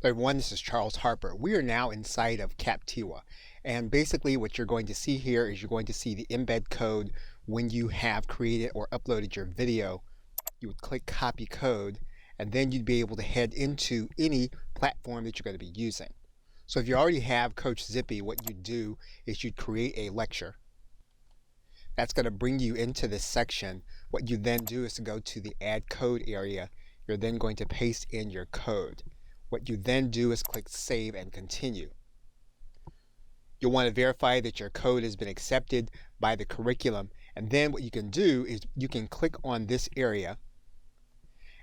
Everyone, this is Charles Harper. We are now inside of Kaptiwa, and basically what you're going to see here is you're going to see the embed code when you have created or uploaded your video. You would click copy code, and then you'd be able to head into any platform that you're going to be using. So if you already have CoachZippy, what you do is you'd create a lecture. That's going to bring you into this section. What you then do is to go to the add code area. You're then going to paste in your code. What you then do is click save and continue. You'll want to verify that your code has been accepted by the curriculum, and then what you can do is you can click on this area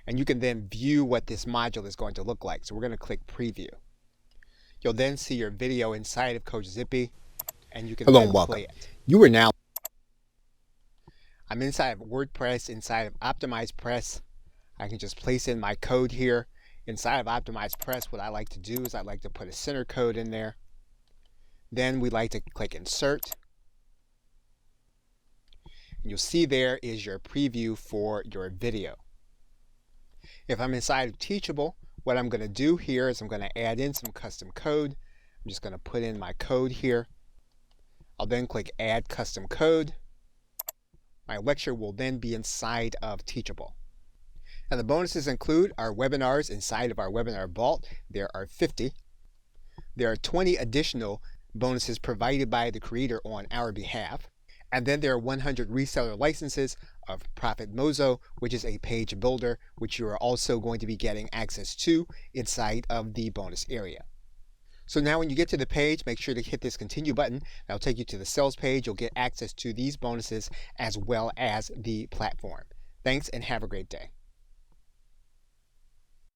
and you can then view what this module is going to look like. So we're going to click preview. You'll then see your video inside of CoachZippy, and you can then play it. You are now I'm inside of WordPress, inside of OptimizePress. I can just place in my code here. Inside of OptimizePress, what I like to do is I like to put a center code in there. Then we like to click insert. And you'll see there is your preview for your video. If I'm inside of Teachable, what I'm going to do here is I'm going to add in some custom code. I'm just going to put in my code here. I'll then click add custom code. My lecture will then be inside of Teachable. And the bonuses include our webinars inside of our webinar vault. There are 50. There are 20 additional bonuses provided by the creator on our behalf. And then there are 100 reseller licenses of Profit Mozo, which is a page builder, which you are also going to be getting access to inside of the bonus area. So now when you get to the page, make sure to hit this continue button. That'll take you to the sales page. You'll get access to these bonuses as well as the platform. Thanks and have a great day.